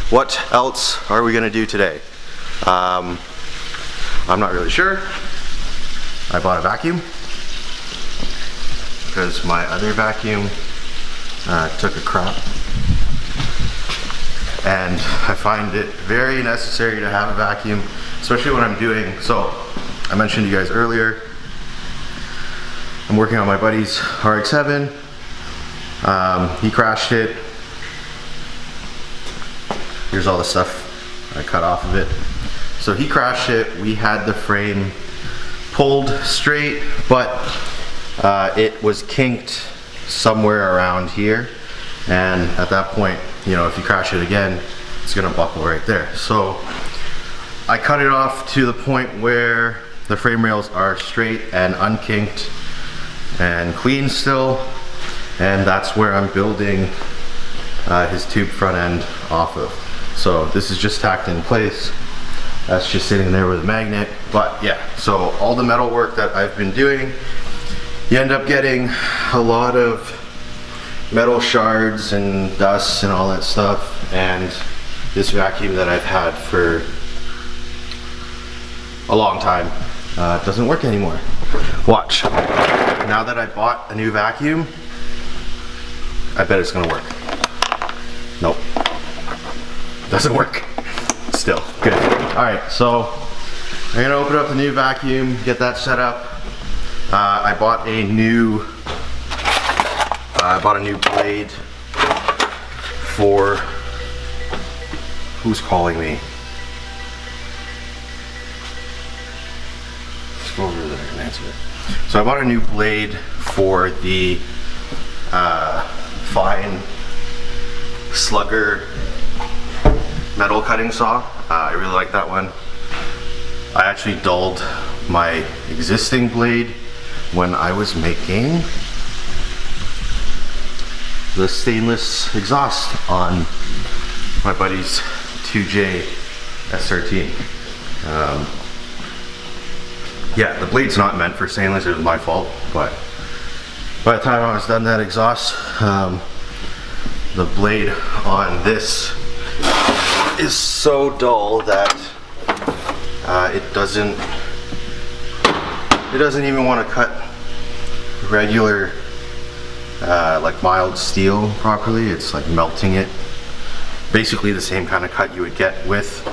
what else are we gonna do today? I'm not really sure. I bought a vacuum because my other vacuum took a crap, and I find it very necessary to have a vacuum, especially when I'm doing, so I mentioned to you guys earlier, I'm working on my buddy's Rx7. He crashed it. Here's all the stuff I cut off of it. So he crashed it. We had the frame pulled straight, but it was kinked somewhere around here. And at that point, you know, if you crash it again, it's gonna buckle right there. So I cut it off to the point where the frame rails are straight and unkinked and clean still. And that's where I'm building his tube front end off of. So this is just tacked in place. That's just sitting there with a magnet. But yeah, so all the metal work that I've been doing, you end up getting a lot of metal shards and dust and all that stuff. And this vacuum that I've had for a long time doesn't work anymore. Watch. Now that I bought a new vacuum, I bet it's gonna work. Nope. Doesn't work. Still, good. All right, so I'm gonna open up the new vacuum, get that set up. I bought a new blade for, who's calling me? Let's go over there and answer it. So I bought a new blade for the fine slugger metal cutting saw. I really like that one. I actually dulled my existing blade when I was making the stainless exhaust on my buddy's 2J S13. Yeah, the blade's not meant for stainless, it was my fault, but by the time I was done that exhaust, the blade on this is so dull that it doesn't even want to cut regular like mild steel properly. It's like melting it. Basically the same kind of cut you would get with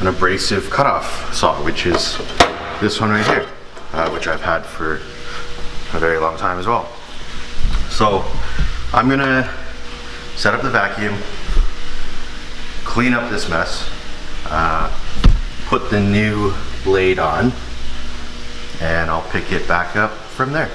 an abrasive cutoff saw, which is this one right here, which I've had for a very long time as well. So I'm gonna set up the vacuum, clean up this mess, put the new blade on, and I'll pick it back up from there.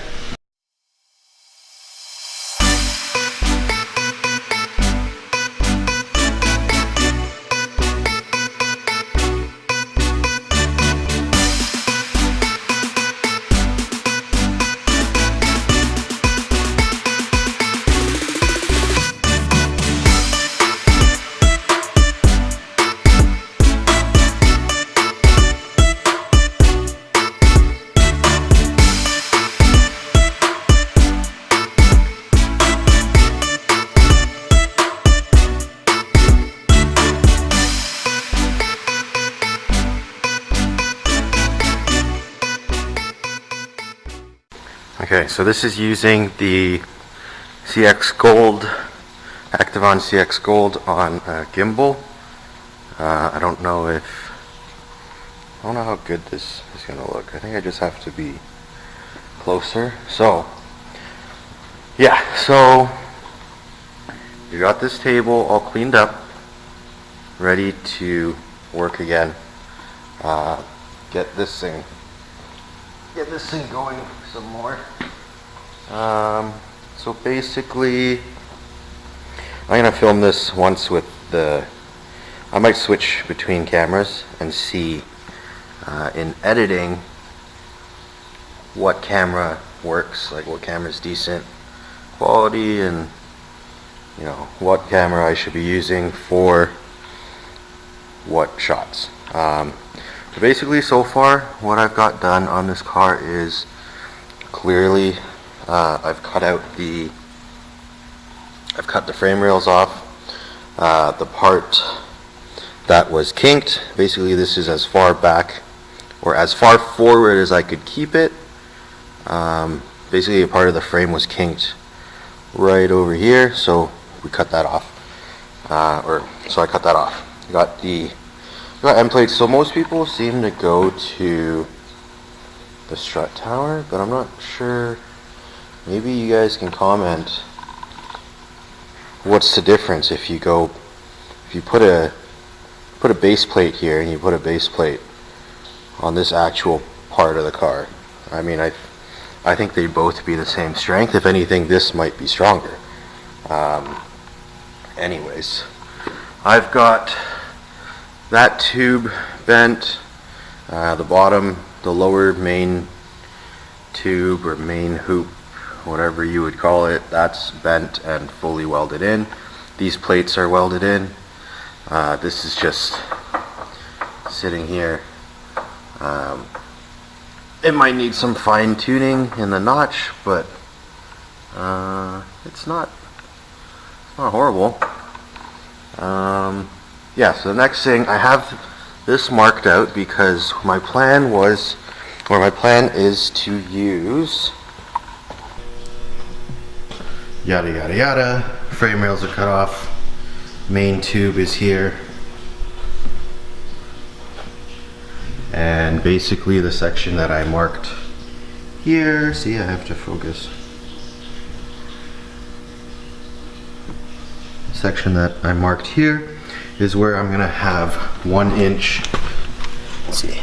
Okay, so this is using the CX Gold, Activon CX Gold on a gimbal. I don't know how good this is gonna look. I think I just have to be closer. So, yeah, so you got this table all cleaned up, ready to work again. Get this thing going some more. So basically I'm gonna film this once with I might switch between cameras and see in editing what camera works, like what camera's decent quality, and you know what camera I should be using for what shots. So basically, so far what I've got done on this car is clearly I've cut the frame rails off the part that was kinked. Basically, this is as far back or as far forward as I could keep it. Basically, a part of the frame was kinked right over here, so we cut that off. So I cut that off. Got end plates. So most people seem to go to the strut tower, but I'm not sure. Maybe you guys can comment. What's the difference if you put a base plate here and you put a base plate on this actual part of the car? I mean, I think they'd both be the same strength. If anything, this might be stronger. Anyways, I've got that tube bent, the bottom, the lower main tube or main hoop, whatever you would call it, that's bent and fully welded in. These plates are welded in. This is just sitting here. It might need some fine tuning in the notch, but it's not horrible. Yeah, so the next thing, I have this marked out because my plan is to use yada yada yada. Frame rails are cut off. Main tube is here. And basically the section that I marked here, see, I have to focus. Section that I marked here is where I'm gonna have 1 inch, let's see,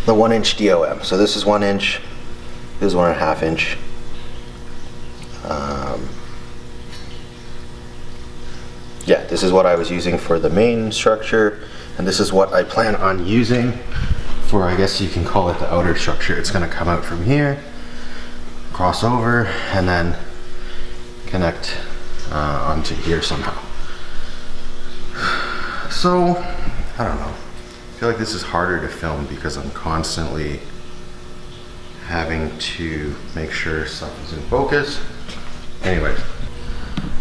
the 1 inch DOM. So this is 1 inch, this is 1.5 inch. Yeah, this is what I was using for the main structure, and this is what I plan on using for, I guess you can call it the outer structure. It's gonna come out from here, cross over, and then connect onto here somehow. So, I don't know. I feel like this is harder to film because I'm constantly having to make sure stuff is in focus. Anyways,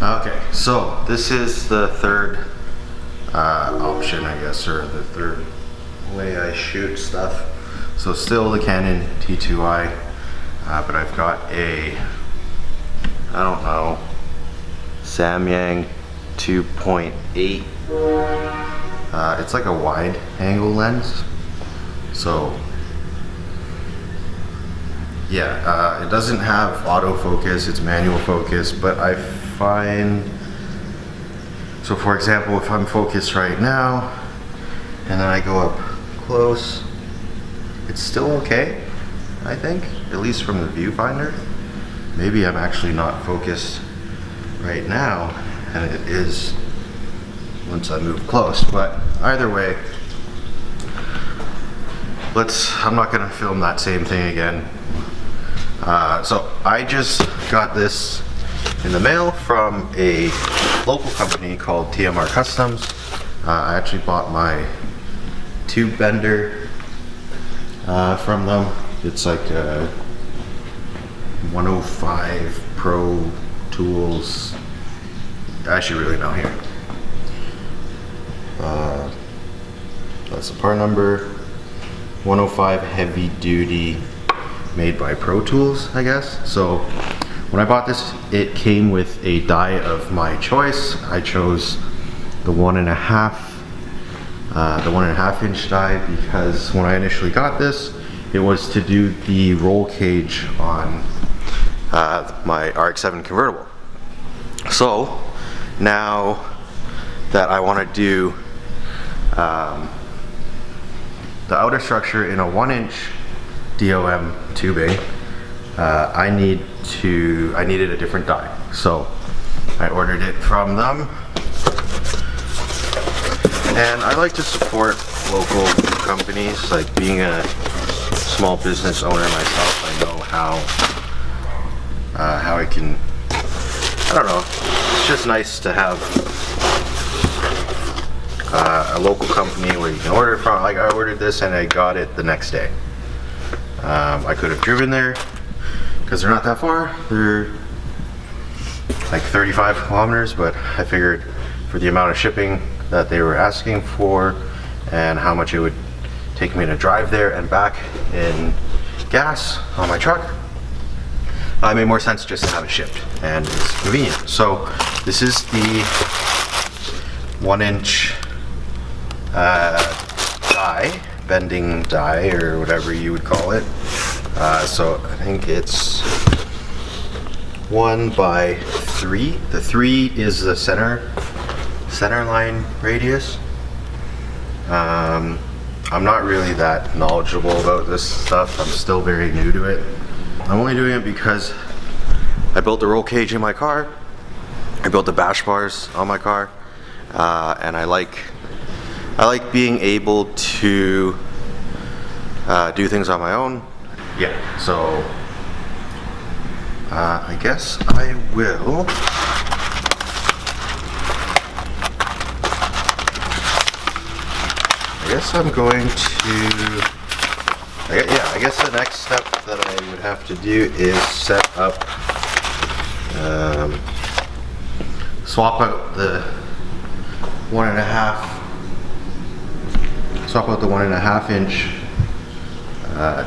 okay, so this is the third option, I guess, or the third way I shoot stuff. So still the Canon T2i, but I've got a, I don't know, Samyang 2.8. It's like a wide angle lens. So yeah, it doesn't have autofocus, it's manual focus, but I find, so for example, if I'm focused right now and then I go up close, it's still okay, I think, at least from the viewfinder. Maybe I'm actually not focused right now, and it is once I move close, but either way, I'm not gonna film that same thing again. So I just got this in the mail from a local company called TMR Customs. I actually bought my tube bender from them. It's like a 105 Pro Tools. I should really know here. That's the part number. 105 heavy duty, made by Pro Tools, I guess. So when I bought this, it came with a die of my choice. I chose the 1.5 inch die because when I initially got this, it was to do the roll cage on my Rx7 convertible. So now that I want to do the outer structure in a 1 inch DOM tubing, I needed a different die. So I ordered it from them. And I like to support local companies. Like, being a small business owner myself, I know how I can, I don't know, it's just nice to have a local company where you can order it from. Like, I ordered this and I got it the next day. I could have driven there because they're not that far. They're like 35 kilometers, but I figured for the amount of shipping that they were asking for and how much it would take me to drive there and back in gas on my truck, it made more sense just to have it shipped, and it's convenient. So this is the 1-inch die, bending die, or whatever you would call it. So I think it's 1 by 3. The 3 is the center line radius. I'm not really that knowledgeable about this stuff. I'm still very new to it. I'm only doing it because I built the roll cage in my car. I built the bash bars on my car, and I like being able to do things on my own. Yeah, so I guess I will. I guess I'm going to. I guess the next step that I would have to do is set up, swap out the 1.5. Swap out the 1.5 inch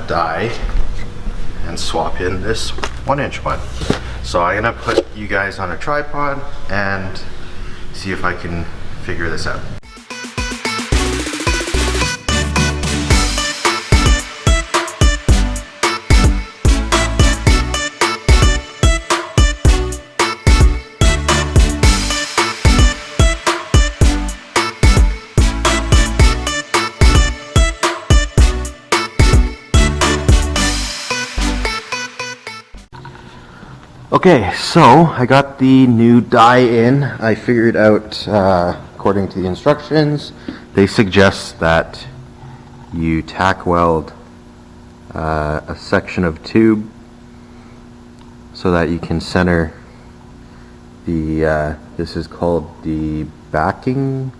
die and swap in this 1-inch one. So I'm gonna put you guys on a tripod and see if I can figure this out. Okay, so I got the new die in. I figured out, according to the instructions, they suggest that you tack weld a section of tube so that you can center the, this is called the backing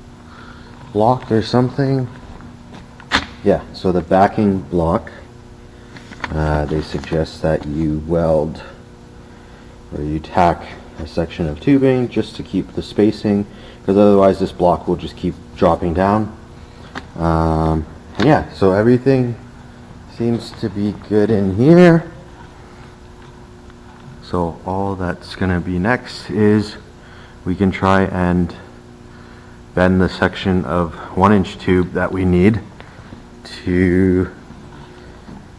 block or something. Yeah, so the backing block, they suggest that you weld or you tack a section of tubing just to keep the spacing, because otherwise this block will just keep dropping down. And yeah, so everything seems to be good in here. So all that's gonna be next is we can try and bend the section of 1-inch tube that we need to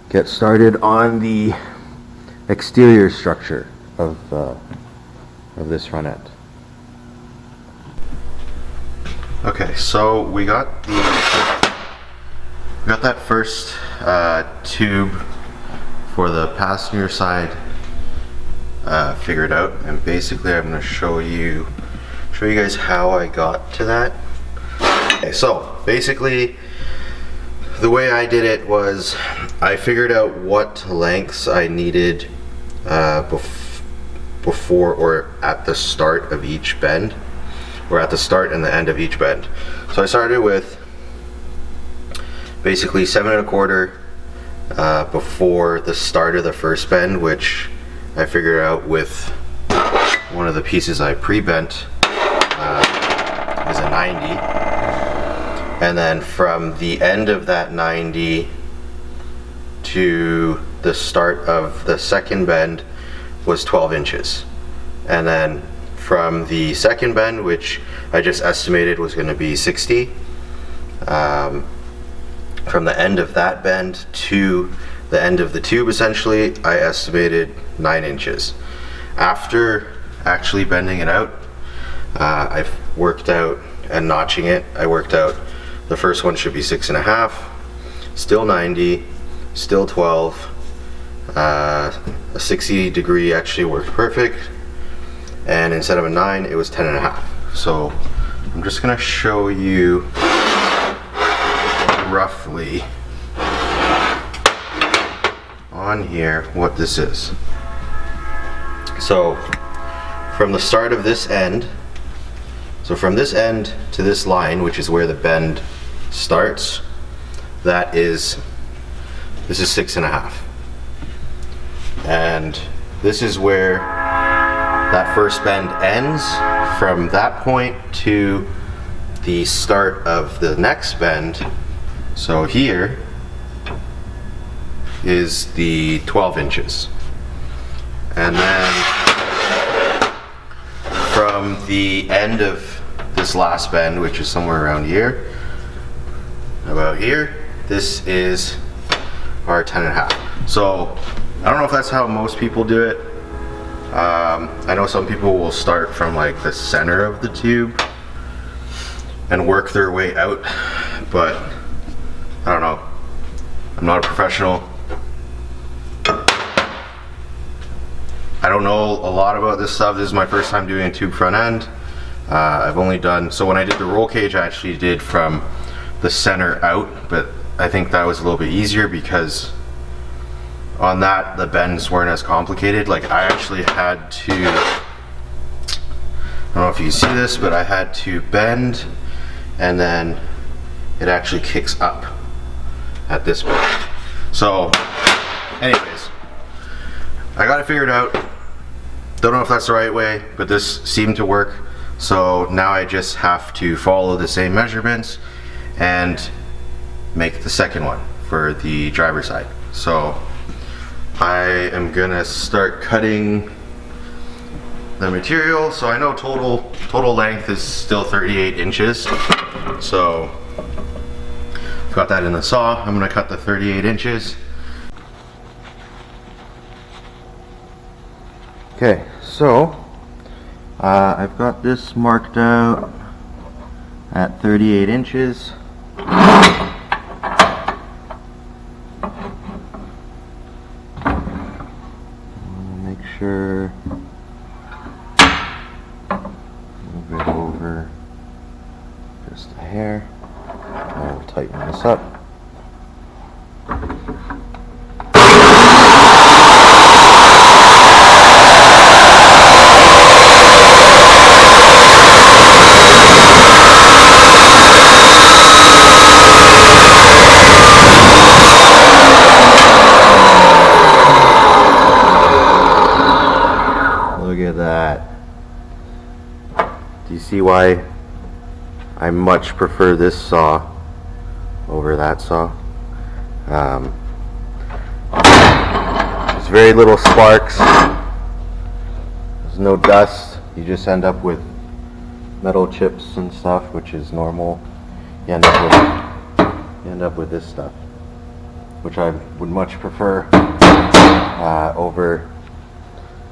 get started on the exterior structure of this front end. Okay, so we got that first tube for the passenger side figured out, and basically I'm going to show you guys how I got to that. Okay, so basically the way I did it was I figured out what lengths I needed before or at the start of each bend, or at the start and the end of each bend. So I started with basically 7 1/4 before the start of the first bend, which I figured out with one of the pieces I pre-bent is a 90, and then from the end of that 90 to the start of the second bend was 12 inches. And then from the second bend, which I just estimated was going to be 60, from the end of that bend to the end of the tube, essentially, I estimated 9 inches. After actually bending it out, I've worked out and notching it, I worked out the first one should be 6.5, still 90, still 12. A 60 degree actually worked perfect, and instead of a 9 it was 10.5. So I'm just gonna show you roughly on here what this is. So from the start of this end, so from this end to this line, which is where the bend starts, this is 6.5. And this is where that first bend ends. From that point to the start of the next bend, so here is the 12 inches. And then from the end of this last bend, which is somewhere around here, about here, this is our 10.5. So I don't know if that's how most people do it. I know some people will start from like the center of the tube and work their way out, but I don't know. I'm not a professional. I don't know a lot about this stuff. This is my first time doing a tube front end. I've only done, so when I did the roll cage, I actually did from the center out, but I think that was a little bit easier because on that the bends weren't as complicated. Like I actually had to, I don't know if you can see this, but I had to bend and then it actually kicks up at this point. So anyways, I got it figured out. Don't know if that's the right way, but this seemed to work. So now I just have to follow the same measurements and make the second one for the driver's side. So I am gonna start cutting the material. So I know total length is still 38 inches. So I've got that in the saw. I'm gonna cut the 38 inches. Okay, so I've got this marked out at 38 inches. Make sure, move it over just a hair. I'll tighten this up. Look at that. Do you see why I much prefer this saw over that saw? There's very little sparks. There's no dust. You just end up with metal chips and stuff, which is normal. You end up with this stuff, which I would much prefer over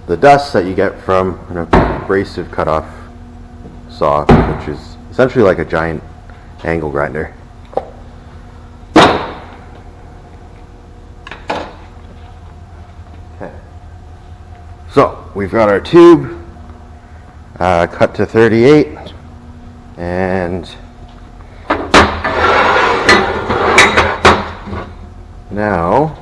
the dust that you get from an abrasive cutoff saw, which is essentially like a giant angle grinder. Okay, so we've got our tube cut to 38, and now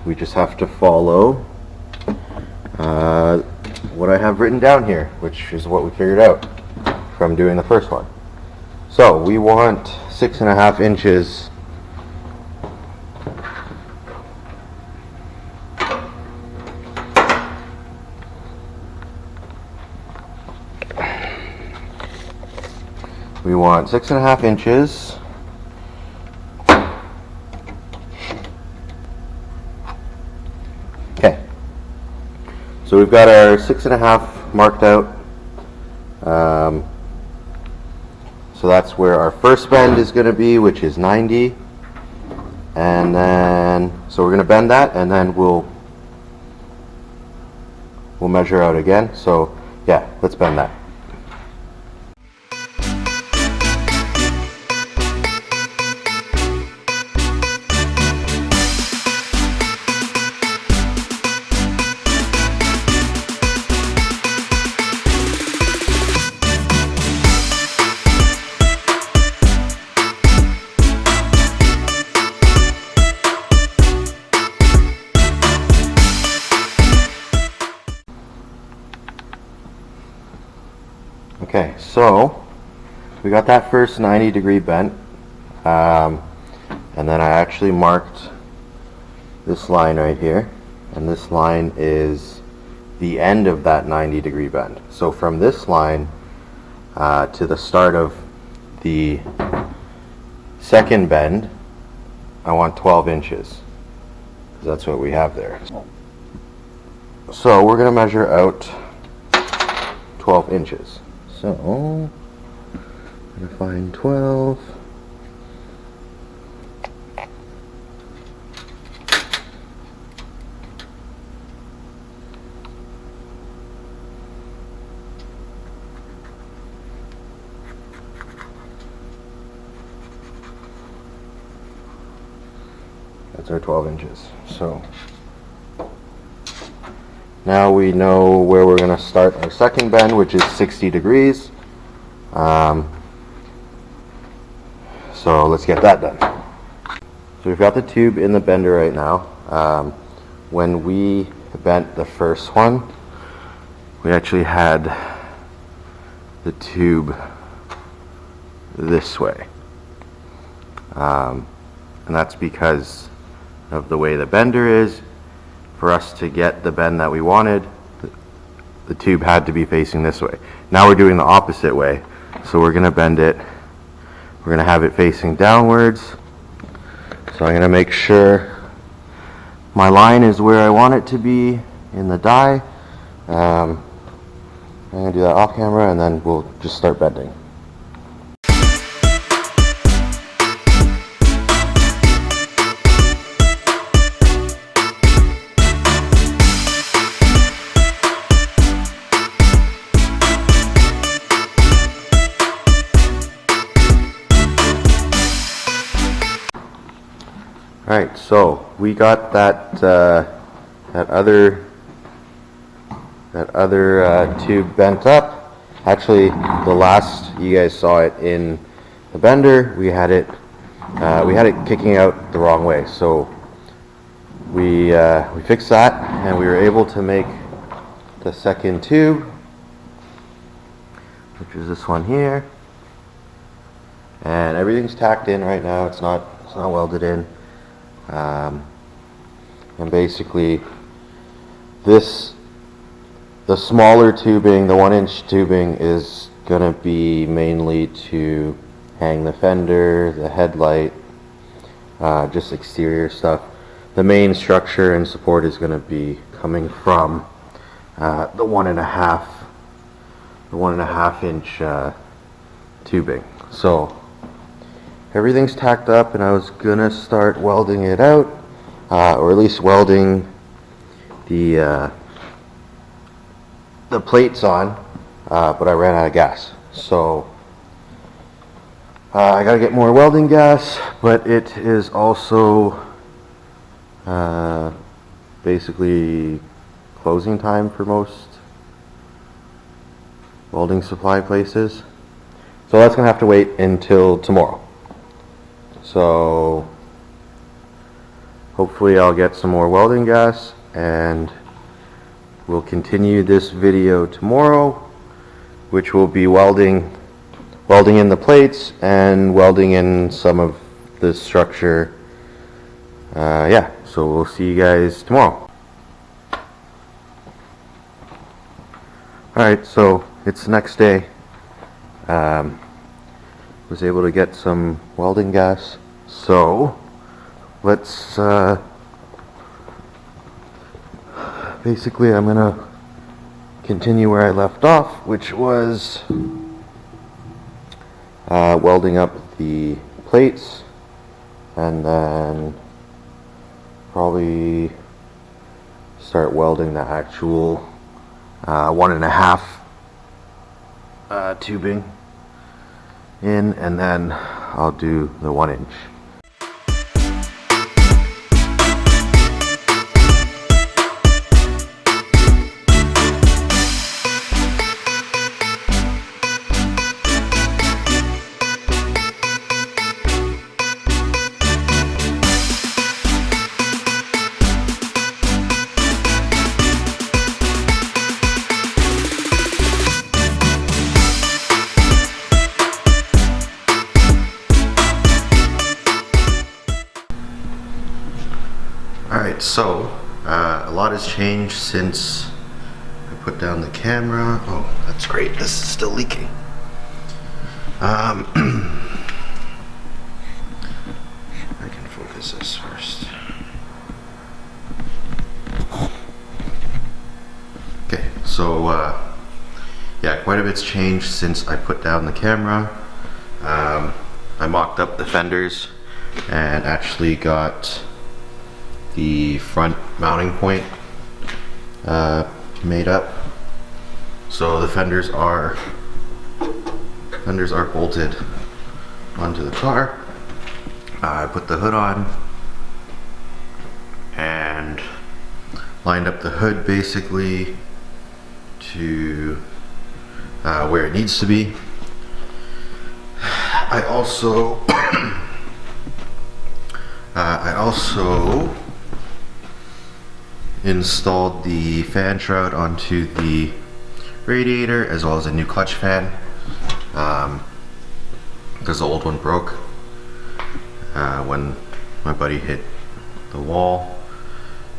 we just have to follow what I have written down here, which is what we figured out from doing the first one. So we want 6.5 inches we want 6.5 inches So we've got our 6.5 marked out. So that's where our first bend is going to be, which is 90. And then, so we're going to bend that, and then we'll measure out again. So yeah, let's bend that. Okay, so we got that first 90-degree bent, and then I actually marked this line right here, and this line is the end of that 90-degree bend. So from this line to the start of the second bend, I want 12 inches. That's what we have there. So we're going to measure out 12 inches. So I'm going to find 12. That's our 12 inches. So now we know where we're going to start our second bend, which is 60 degrees. So let's get that done. So we've got the tube in the bender right now. When we bent the first one, we actually had the tube this way. And that's because of the way the bender is. For us to get the bend that we wanted, the tube had to be facing this way. Now we're doing the opposite way. So we're going to bend it. We're going to have it facing downwards. So I'm going to make sure my line is where I want it to be in the die. I'm going to do that off camera, and then we'll just start bending. Alright, so we got that other tube bent up. Actually, the last you guys saw it in the bender, we had it kicking out the wrong way. So we fixed that, and we were able to make the second tube, which is this one here. And everything's tacked in right now. It's not welded in. And basically the smaller tubing, the 1-inch tubing, is gonna be mainly to hang the fender, the headlight, just exterior stuff. The main structure and support is gonna be coming from the 1.5 inch tubing. So everything's tacked up, and I was gonna start welding it out, or at least welding the plates on, but I ran out of gas. So I gotta get more welding gas, but it is also basically closing time for most welding supply places. So that's gonna have to wait until tomorrow. So hopefully I'll get some more welding gas, and we'll continue this video tomorrow, which will be welding in the plates and welding in some of the structure. Yeah, so we'll see you guys tomorrow. Alright, so it's the next day. Was able to get some welding gas, so let's basically I'm gonna continue where I left off, which was welding up the plates, and then probably start welding the actual 1.5 tubing in, and then I'll do the 1-inch. Alright, so a lot has changed since I put down the camera. Oh, that's great. This is still leaking. I can focus this first. Okay, so yeah, quite a bit's changed since I put down the camera. I mocked up the fenders and actually got the front mounting point made up. So the fenders are bolted onto the car. I put the hood on and lined up the hood basically to where it needs to be. I also installed the fan shroud onto the radiator, as well as a new clutch fan, because the old one broke when my buddy hit the wall.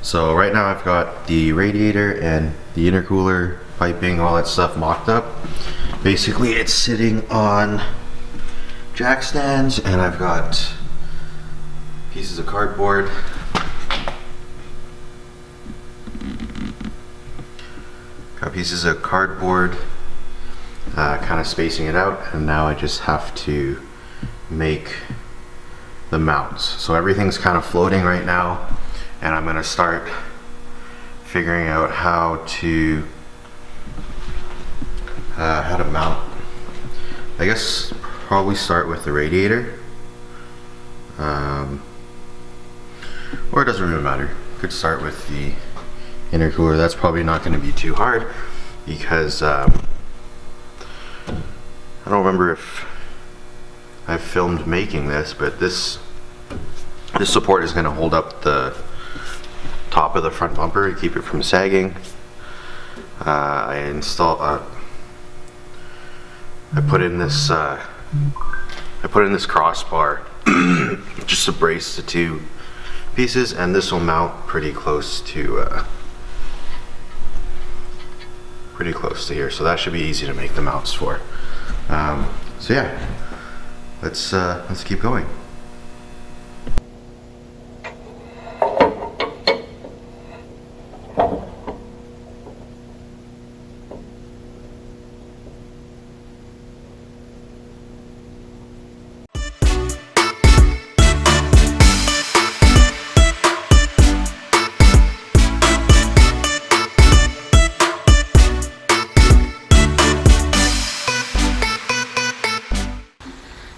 So right now I've got the radiator and the intercooler piping, all that stuff mocked up. Basically it's sitting on jack stands, and I've got pieces of cardboard kind of spacing it out, and now I just have to make the mounts. So everything's kind of floating right now, and I'm going to start figuring out how to mount. I guess probably start with the radiator, or it doesn't really matter. Could start with the intercooler. That's probably not going to be too hard, because I don't remember if I've filmed making this, but this support is going to hold up the top of the front bumper and keep it from sagging. I put in this crossbar just to brace the two pieces, and this will mount pretty close to here, so that should be easy to make the mounts for. So yeah, let's keep going.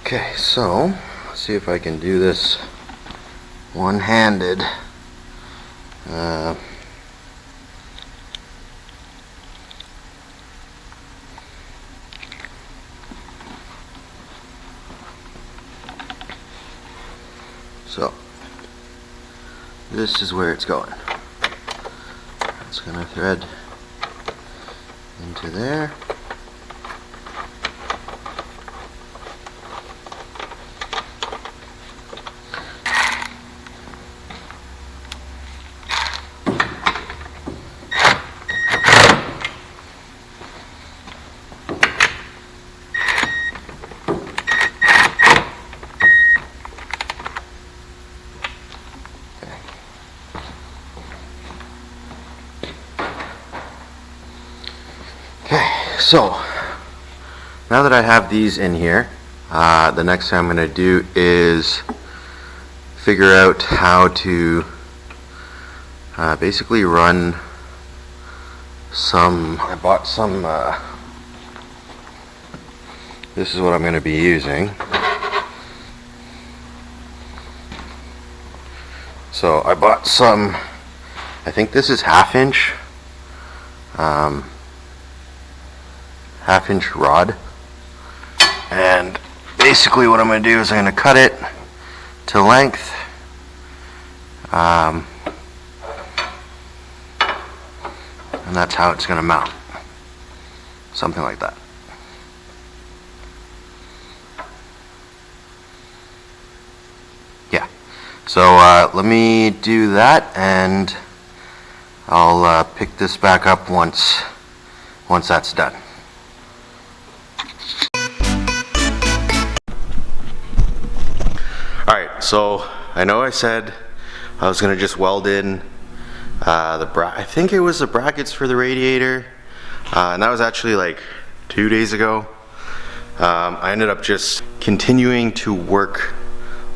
Okay, so let's see if I can do this one-handed. So this is where it's going. It's gonna thread into there. So now that I have these in here, the next thing I'm going to do is figure out how to basically run some. I bought some, this is what I'm going to be using. So I bought some, I think this is half-inch rod, and basically what I'm going to do is I'm going to cut it to length, and that's how it's going to mount, something like that. Yeah, so let me do that, and I'll pick this back up once that's done. Alright, so I know I said I was gonna just weld in I think it was the brackets for the radiator, and that was actually like 2 days ago. I ended up just continuing to work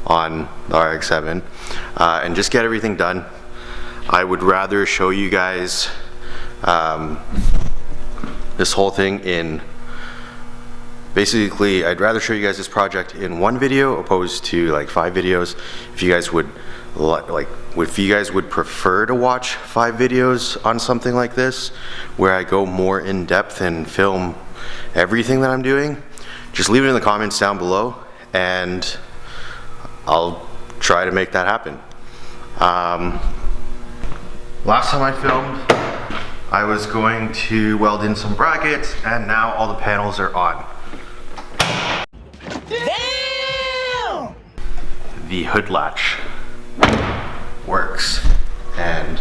on the Rx7 and just get everything done. I would rather show you guys this whole thing in, basically I'd rather show you guys this project in one video opposed to like 5 videos. If you guys would if you guys would prefer to watch 5 videos on something like this where I go more in depth and film everything that I'm doing, just leave it in the comments down below and I'll try to make that happen. Last time I filmed, I was going to weld in some brackets, and now all the panels are on. Damn! The hood latch works, and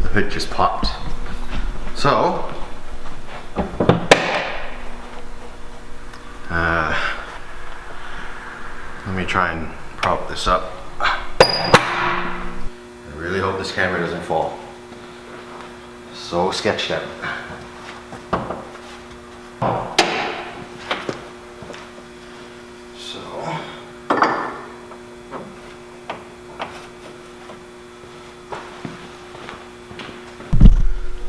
the hood just popped. So, let me try and prop this up. I really hope this camera doesn't fall. So sketched out. So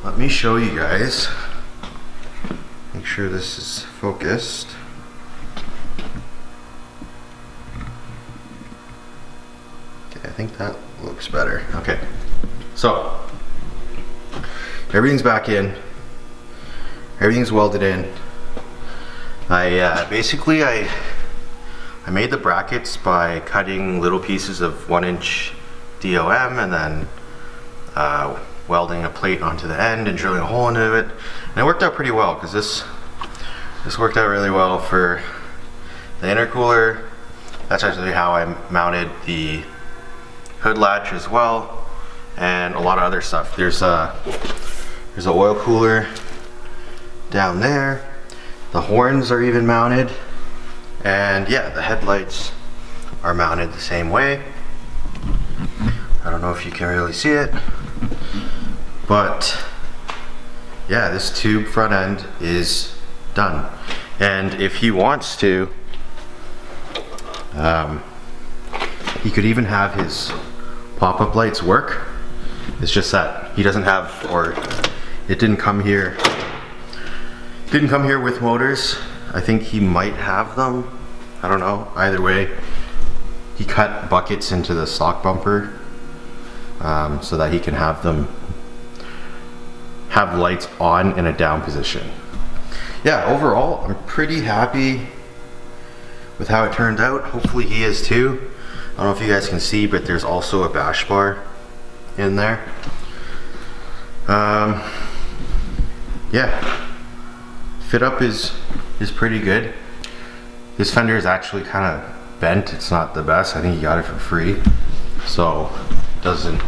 let me show you guys. Make sure this is focused. Okay, I think that looks better. Okay, so everything's back in. Everything's welded in. I made the brackets by cutting little pieces of 1-inch DOM and then welding a plate onto the end and drilling a hole into it. And it worked out pretty well because this worked out really well for the intercooler. That's actually how I mounted the hood latch as well, and a lot of other stuff. There's an oil cooler down there. The horns are even mounted. And yeah, the headlights are mounted the same way. I don't know if you can really see it, but yeah, this tube front end is done. And if he wants to, he could even have his pop-up lights work. It's just that he doesn't have, or it didn't come here with motors. I think he might have them. I don't know. Either way, he cut buckets into the stock bumper so that he can have lights on in a down position. Yeah, overall, I'm pretty happy with how it turned out. Hopefully he is too. I don't know if you guys can see, but there's also a bash bar in there. Yeah, fit up is pretty good. This fender is actually kind of bent. It's not the best. I think he got it for free, so it doesn't.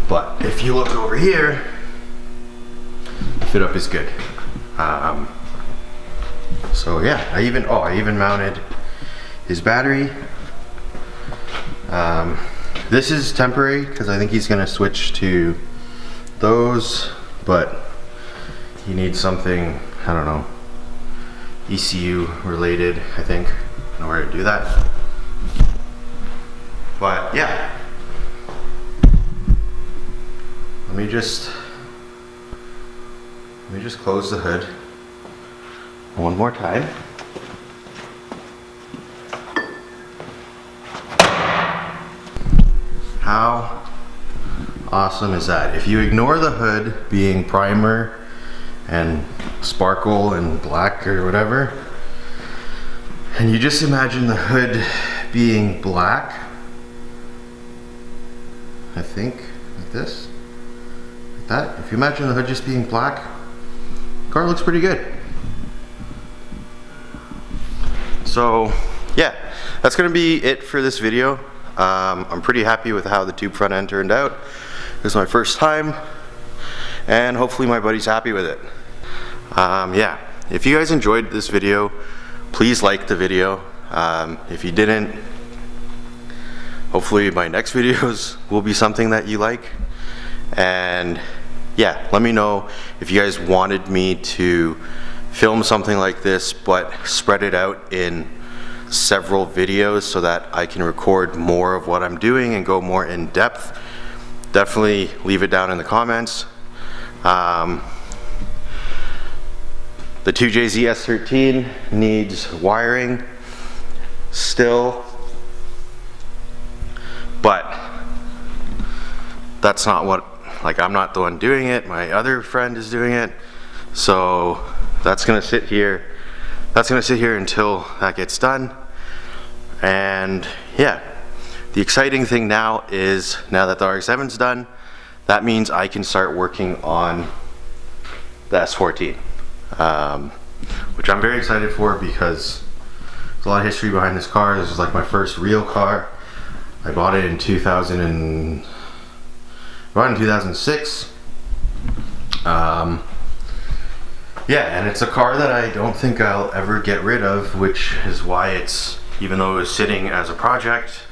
But if you look over here, fit up is good. So yeah, I even mounted his battery. This is temporary because I think he's gonna switch to those, but he needs something, I don't know, ECU related, I think, in order to do that. But yeah, let me just close the hood one more time. How awesome is that? If you ignore the hood being primer and sparkle and black or whatever, and you just imagine the hood being black, I think, like this, like that. If you imagine the hood just being black, the car looks pretty good. So yeah, that's gonna be it for this video. I'm pretty happy with how the tube front end turned out. This is my first time and hopefully my buddy's happy with it. Yeah, if you guys enjoyed this video, please like the video. If you didn't, hopefully my next videos will be something that you like. And yeah, let me know if you guys wanted me to film something like this but spread it out in several videos so that I can record more of what I'm doing and go more in depth. Definitely leave it down in the comments. The 2JZ S13 needs wiring still, but that's not what, like, I'm not the one doing it, my other friend is doing it, so that's gonna sit here. That's gonna sit here until that gets done. And yeah, the exciting thing now is, now that the Rx7's done, that means I can start working on the S14, which I'm very excited for because there's a lot of history behind this car. This is like my first real car. I bought it in 2006. Yeah, and it's a car that I don't think I'll ever get rid of, which is why it's, even though it was sitting as a project,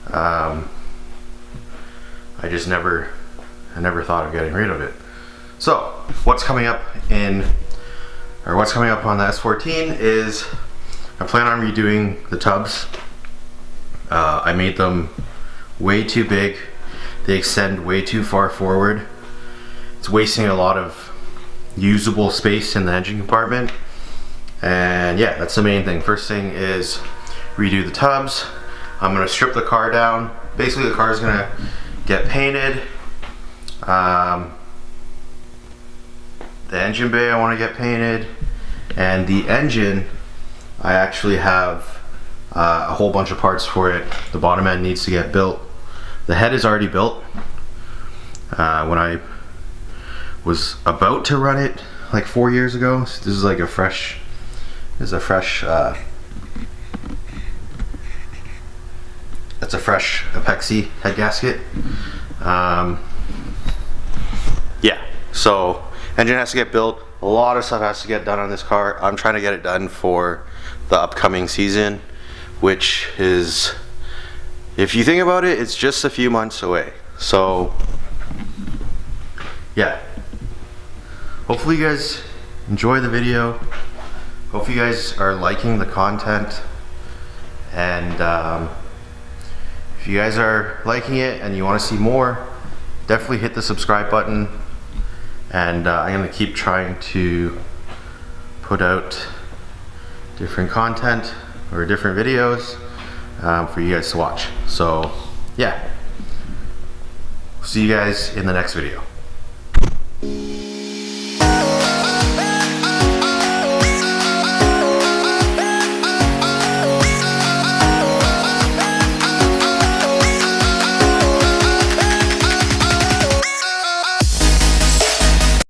I never thought of getting rid of it. So what's coming up on the S14 is I plan on redoing the tubs. I made them way too big. They extend way too far forward. It's wasting a lot of usable space in the engine compartment. And yeah, that's the main thing. First thing is redo the tubs. I'm gonna strip the car down. Basically the car is gonna get painted. The engine bay I want to get painted, and the engine I actually have a whole bunch of parts for it. The bottom end needs to get built. The head is already built. When I was about to run it like 4 years ago, so this is like a fresh, it's a fresh epoxy head gasket. Yeah, so engine has to get built. A lot of stuff has to get done on this car. I'm trying to get it done for the upcoming season, which is, if you think about it, it's just a few months away. So yeah, hopefully you guys enjoy the video. Hopefully you guys are liking the content, and if you guys are liking it and you want to see more, definitely hit the subscribe button. And I'm going to keep trying to put out different content or different videos for you guys to watch. So yeah, see you guys in the next video.